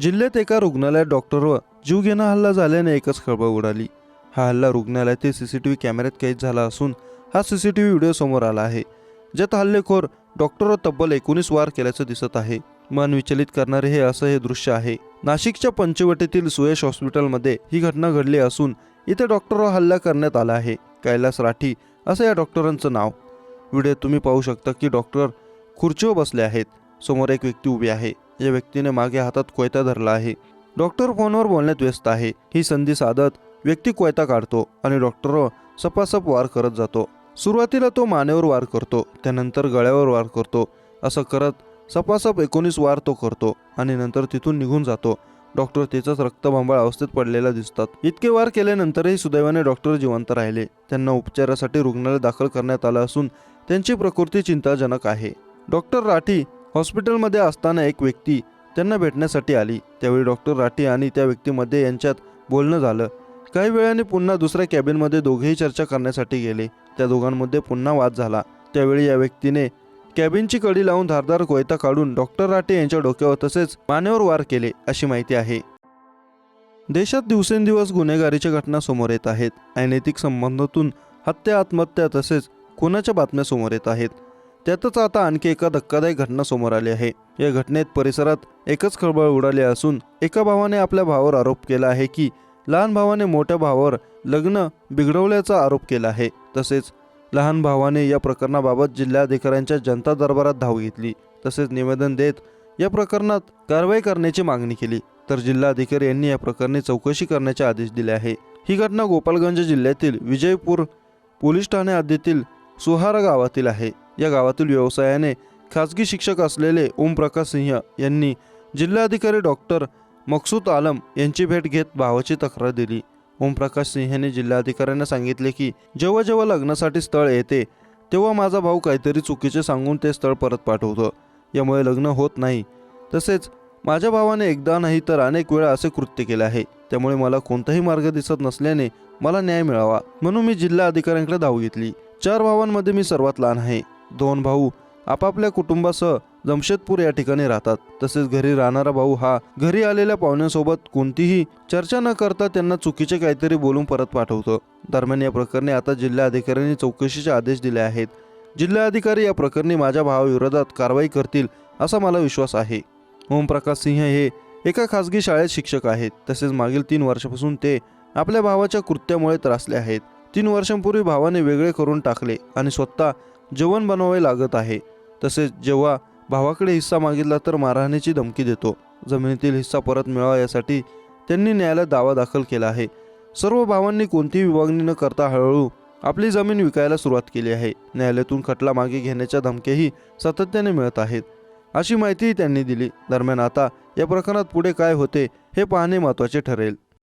जिल्ह्यात एका रुग्णालयात डॉक्टरवर जीवघेणा हल्ला झाल्याने एकच खळबळ उडाली। हा हल्ला रुग्णालयातील सीसीटीव्ही कॅमेऱ्यात कैद झाला असून हा सीसीटीव्ही व्हिडिओ समोर आला आहे, ज्यात हल्लेखोर डॉक्टरवर तब्बल 19 वार केल्याचं दिसत आहे। मन विचलित करणारे हे दृश्य आहे। नाशिकच्या पंचवटीतील सुयश हॉस्पिटलमध्ये ही घटना घडली असून इथे डॉक्टरवर हल्ला करण्यात आला आहे। कैलास राठी असं या डॉक्टरांचं नाव। व्हिडिओ तुम्ही पाहू शकता की डॉक्टर खुर्चीवर बसले आहेत। समोर एक व्यक्ती उभी आहे। या व्यक्तीने मागे हातात कोयता धरला आहे। डॉक्टर फोनवर बोलण्यात व्यस्त आहे। ही संधी साधत व्यक्ती कोयता काढतो आणि डॉक्टरवर सपासप वार करत जातो। सुरुवातीला तो मानेवर वार करतो, त्यानंतर गळ्यावर वार करतो। असं करत सपासप 19 वार तो करतो आणि नंतर तिथून निघून जातो। डॉक्टर त्याचाच रक्तबंबाळ अवस्थेत पडलेला दिसतात। इतके वार केल्यानंतरही सुदैवाने डॉक्टर जिवंत राहिले। त्यांना उपचारासाठी रुग्णालयात दाखल करण्यात आलं असून त्यांची प्रकृती चिंताजनक आहे। डॉक्टर राठी हॉस्पिटलमध्ये असताना एक व्यक्ती त्यांना भेटण्यासाठी आली। त्यावेळी डॉक्टर राठी आणि त्या व्यक्तीमध्ये यांच्यात बोलणं झालं। काही वेळाने पुन्हा दुसऱ्या कॅबिनमध्ये दोघेही चर्चा करण्यासाठी गेले। त्या दोघांमध्ये पुन्हा वाद झाला। त्यावेळी या व्यक्तीने कॅबिनची कडी लावून धारदार कोयता काढून डॉक्टर राठी यांच्या डोक्यावर तसेच मानेवर वार केले अशी माहिती आहे। देशात दिवसेंदिवस गुन्हेगारीच्या घटना समोर येत आहेत। अनैतिक संबंधातून हत्या, आत्महत्या तसेच खुनाच्या बातम्या समोर येत आहेत। त्यातच आता आणखी एका धक्कादायक घटना समोर आली आहे। या घटनेत परिसरात एकच खळबळ उडाली असून एका भावाने आपल्या भावावर आरोप केला आहे की लहान भावाने मोठ्या भावावर लग्न बिघडवल्याचा आरोप केला आहे। तसेच लहान भावाने या प्रकरणाबाबत जिल्हाधिकाऱ्यांच्या जनता दरबारात धाव घेतली, तसेच निवेदन देत या प्रकरणात कारवाई करण्याची मागणी केली। तर जिल्हाधिकारी यांनी या प्रकरणी चौकशी करण्याचे आदेश दिले आहे। ही घटना गोपालगंज जिल्ह्यातील विजयपूर पोलीस ठाणे हद्दीतील सुहारा गावातील आहे। या गावातील व्यवसायाने खासगी शिक्षक असलेले ओमप्रकाश सिंह यांनी जिल्हाधिकारी डॉक्टर मकसूद आलम यांची भेट घेत भावाची तक्रार दिली। ओमप्रकाश सिंह यांनी जिल्हाधिकाऱ्यांना सांगितले की जेव्हा लग्नासाठी स्थळ येते तेव्हा माझा भाऊ काहीतरी चुकीचे सांगून ते स्थळ परत पाठवतो, यामुळे लग्न होत नाही। तसेच माझ्या भावाने एकदा नाही तर अनेक वेळा असे कृत्य केले आहे, त्यामुळे मला कोणताही मार्ग दिसत नसल्याने मला न्याय मिळावा म्हणून मी जिल्हा अधिकाऱ्यांकडे धाव घेतली। 4 भावांमध्ये मी सर्वात लहान आहे। 2 भाऊ आपापल्या कुटुंबासह जमशेदपूर या ठिकाणी राहतात। तसेच घरी राहणारा भाऊ हा घरी आलेल्या पाहुण्यांसोबत कोणतीही चर्चा न करता त्यांना चुकीचे काहीतरी बोलून परत पाठवतो। दरम्यान या प्रकरणी आता जिल्हा अधिकाऱ्यांनी चौकशीचे आदेश दिले आहेत। जिल्हा अधिकारी या प्रकरणी माझ्या भावाविरोधात कारवाई करतील असा मला विश्वास आहे। ओमप्रकाश सिंह हे एका खासगी शाळेत शिक्षक आहेत। तसेच मागील 3 वर्षापासून ते आपल्या भावाच्या कृत्यामुळे त्रासले आहेत। 3 वर्षांपूर्वी भावाने वेगळे करून टाकले आणि स्वतः जेवण बनवावे लागत आहे। तसेच जेव्हा भावाकडे हिस्सा मागितला तर मारहाणीची धमकी देतो। जमिनीतील हिस्सा परत मिळावा यासाठी त्यांनी न्यायालयात दावा दाखल केला आहे। सर्व भावांनी कोणतीही विभागणी न करता हळूहळू आपली जमीन विकायला सुरुवात केली आहे। न्यायालयातून खटला मागे घेण्याच्या धमक्याही सातत्याने मिळत आहेत अशी माहितीही त्यांनी दिली। दरम्यान आता या प्रकरणात पुढे काय होते हे पाहणे महत्त्वाचे ठरेल।